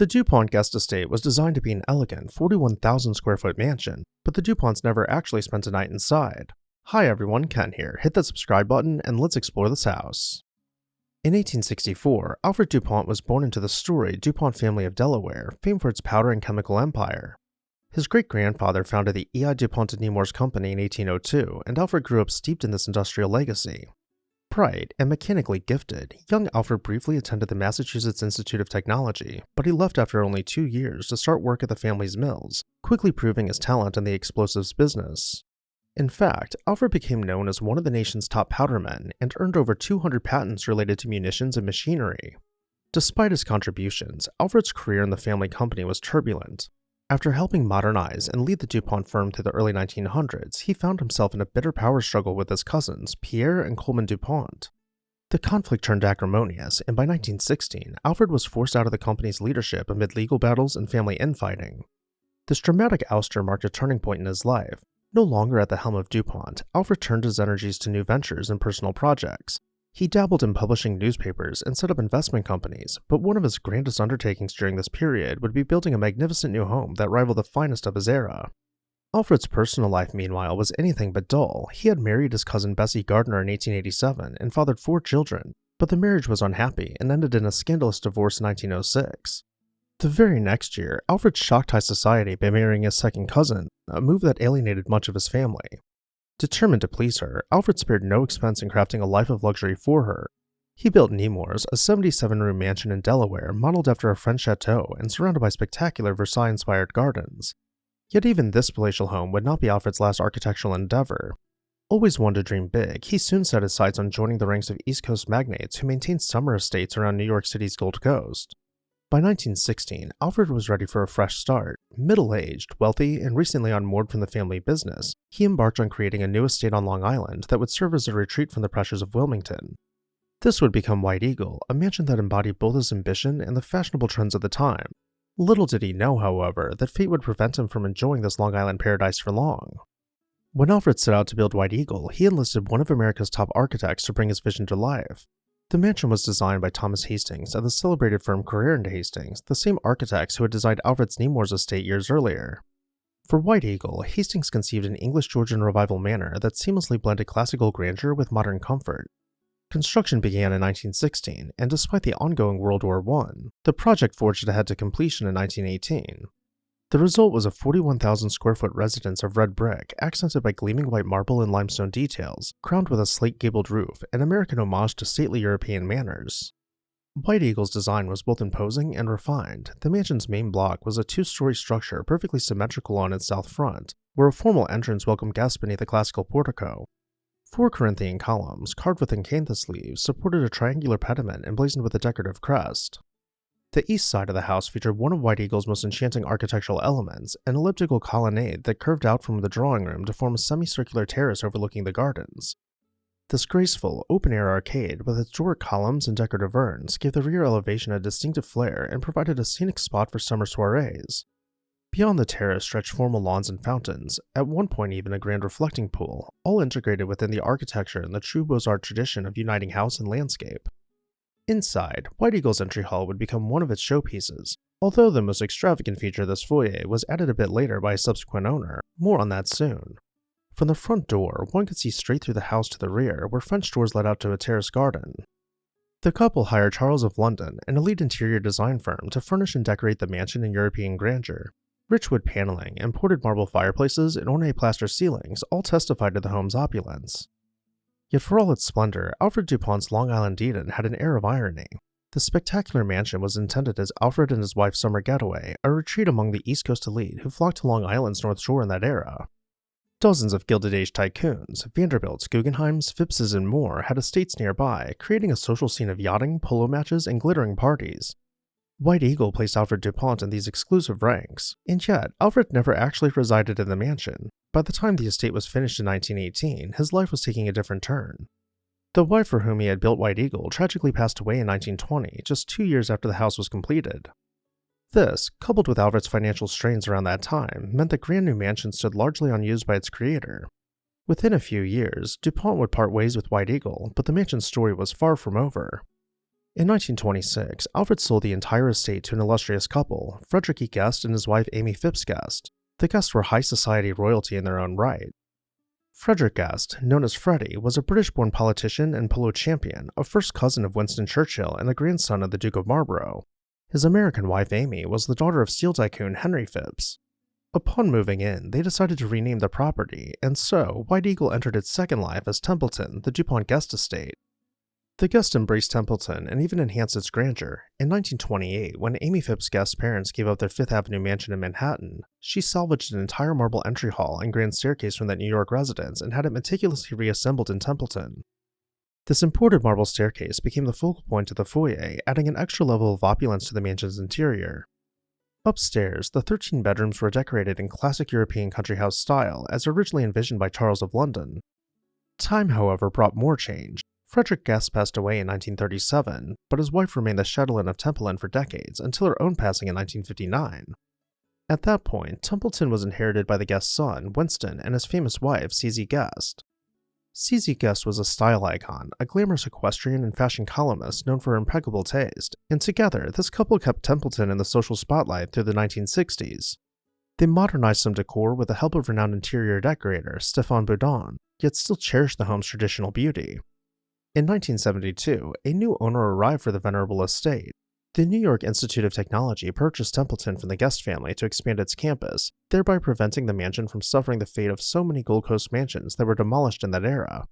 The DuPont guest estate was designed to be an elegant 41,000 square foot mansion, but the DuPonts never actually spent a night inside. Hi everyone, Ken here. Hit that subscribe button and let's explore this house. In 1864, Alfred DuPont was born into the storied DuPont family of Delaware, famed for its powder and chemical empire. His great-grandfather founded the E.I. DuPont de Nemours Company in 1802, and Alfred grew up steeped in this industrial legacy. Bright and mechanically gifted, young Alfred briefly attended the Massachusetts Institute of Technology, but he left after only 2 years to start work at the family's mills, quickly proving his talent in the explosives business. In fact, Alfred became known as one of the nation's top powdermen and earned over 200 patents related to munitions and machinery. Despite his contributions, Alfred's career in the family company was turbulent. After helping modernize and lead the DuPont firm through the early 1900s, he found himself in a bitter power struggle with his cousins, Pierre and Coleman DuPont. The conflict turned acrimonious, and by 1916, Alfred was forced out of the company's leadership amid legal battles and family infighting. This dramatic ouster marked a turning point in his life. No longer at the helm of DuPont, Alfred turned his energies to new ventures and personal projects. He dabbled in publishing newspapers and set up investment companies, but one of his grandest undertakings during this period would be building a magnificent new home that rivaled the finest of his era. Alfred's personal life, meanwhile, was anything but dull. He had married his cousin Bessie Gardner in 1887 and fathered 4 children, but the marriage was unhappy and ended in a scandalous divorce in 1906. The very next year, Alfred shocked high society by marrying his second cousin, a move that alienated much of his family. Determined to please her, Alfred spared no expense in crafting a life of luxury for her. He built Nemours, a 77-room mansion in Delaware modeled after a French chateau and surrounded by spectacular Versailles-inspired gardens. Yet even this palatial home would not be Alfred's last architectural endeavor. Always one to dream big, he soon set his sights on joining the ranks of East Coast magnates who maintained summer estates around New York City's Gold Coast. By 1916, Alfred was ready for a fresh start. Middle-aged, wealthy, and recently unmoored from the family business, he embarked on creating a new estate on Long Island that would serve as a retreat from the pressures of Wilmington. This would become White Eagle, a mansion that embodied both his ambition and the fashionable trends of the time. Little did he know, however, that fate would prevent him from enjoying this Long Island paradise for long. When Alfred set out to build White Eagle, he enlisted one of America's top architects to bring his vision to life. The mansion was designed by Thomas Hastings of the celebrated firm Carrère and Hastings, the same architects who had designed Alfred's Nemours estate years earlier. For White Eagle, Hastings conceived an English-Georgian revival manor that seamlessly blended classical grandeur with modern comfort. Construction began in 1916, and despite the ongoing World War I, the project forged ahead to completion in 1918. The result was a 41,000 square foot residence of red brick, accented by gleaming white marble and limestone details, crowned with a slate gabled roof, an American homage to stately European manners. White Eagle's design was both imposing and refined. The mansion's main block was a 2-story structure perfectly symmetrical on its south front, where a formal entrance welcomed guests beneath a classical portico. 4 Corinthian columns, carved with acanthus leaves, supported a triangular pediment emblazoned with a decorative crest. The east side of the house featured one of White Eagle's most enchanting architectural elements, an elliptical colonnade that curved out from the drawing room to form a semicircular terrace overlooking the gardens. This graceful, open-air arcade, with its Doric columns and decorative urns, gave the rear elevation a distinctive flair and provided a scenic spot for summer soirees. Beyond the terrace stretched formal lawns and fountains, at one point even a grand reflecting pool, all integrated within the architecture and the true Beaux-Arts tradition of uniting house and landscape. Inside, White Eagle's entry hall would become one of its showpieces, although the most extravagant feature of this foyer was added a bit later by a subsequent owner. More on that soon. From the front door, one could see straight through the house to the rear, where French doors led out to a terrace garden. The couple hired Charles of London, an elite interior design firm, to furnish and decorate the mansion in European grandeur. Rich wood paneling, imported marble fireplaces, and ornate plaster ceilings all testified to the home's opulence. Yet for all its splendor, Alfred DuPont's Long Island Eden had an air of irony. The spectacular mansion was intended as Alfred and his wife's summer getaway, a retreat among the East Coast elite who flocked to Long Island's North Shore in that era. Dozens of Gilded Age tycoons, Vanderbilts, Guggenheims, Phippses, and more had estates nearby, creating a social scene of yachting, polo matches, and glittering parties. White Eagle placed Alfred DuPont in these exclusive ranks, and yet Alfred never actually resided in the mansion. By the time the estate was finished in 1918, his life was taking a different turn. The wife for whom he had built White Eagle tragically passed away in 1920, just 2 years after the house was completed. This, coupled with Alfred's financial strains around that time, meant the grand new mansion stood largely unused by its creator. Within a few years, DuPont would part ways with White Eagle, but the mansion's story was far from over. In 1926, Alfred sold the entire estate to an illustrious couple, Frederick E. Guest and his wife Amy Phipps Guest. The Guests were high society royalty in their own right. Frederick Guest, known as Freddie, was a British-born politician and polo champion, a first cousin of Winston Churchill and the grandson of the Duke of Marlborough. His American wife Amy was the daughter of steel tycoon Henry Phipps. Upon moving in, they decided to rename the property, and so White Eagle entered its second life as Templeton, the DuPont Guest estate. The Guest embraced Templeton and even enhanced its grandeur. In 1928, when Amy Phipps Guest's parents gave up their Fifth Avenue mansion in Manhattan, she salvaged an entire marble entry hall and grand staircase from that New York residence and had it meticulously reassembled in Templeton. This imported marble staircase became the focal point of the foyer, adding an extra level of opulence to the mansion's interior. Upstairs, the 13 bedrooms were decorated in classic European country house style, as originally envisioned by Charles of London. Time, however, brought more change. Frederick Guest passed away in 1937, but his wife remained the chatelaine of Templeton for decades until her own passing in 1959. At that point, Templeton was inherited by the Guest's son, Winston, and his famous wife, C.Z. Guest. C.Z. Guest was a style icon, a glamorous equestrian and fashion columnist known for impeccable taste, and together, this couple kept Templeton in the social spotlight through the 1960s. They modernized some decor with the help of renowned interior decorator Stéphane Boudon, yet still cherished the home's traditional beauty. In 1972, a new owner arrived for the venerable estate. The New York Institute of Technology purchased Templeton from the Guest family to expand its campus, thereby preventing the mansion from suffering the fate of so many Gold Coast mansions that were demolished in that era.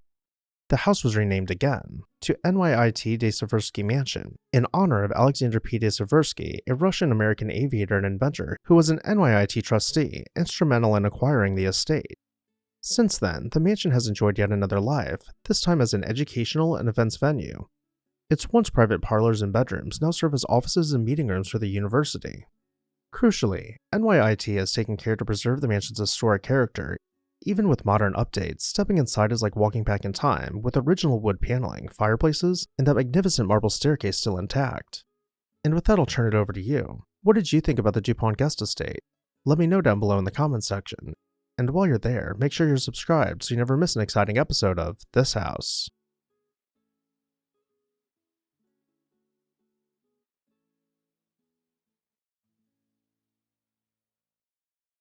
The house was renamed again to NYIT de Seversky Mansion, in honor of Alexander P. de Seversky, a Russian-American aviator and inventor who was an NYIT trustee, instrumental in acquiring the estate. Since then, the mansion has enjoyed yet another life, this time as an educational and events venue. Its once private parlors and bedrooms now serve as offices and meeting rooms for the university. Crucially, NYIT has taken care to preserve the mansion's historic character. Even with modern updates, stepping inside is like walking back in time, with original wood paneling, fireplaces, and that magnificent marble staircase still intact. And with that, I'll turn it over to you. What did you think about the DuPont Guest estate? Let me know down below in the comments section. And while you're there, make sure you're subscribed so you never miss an exciting episode of This House.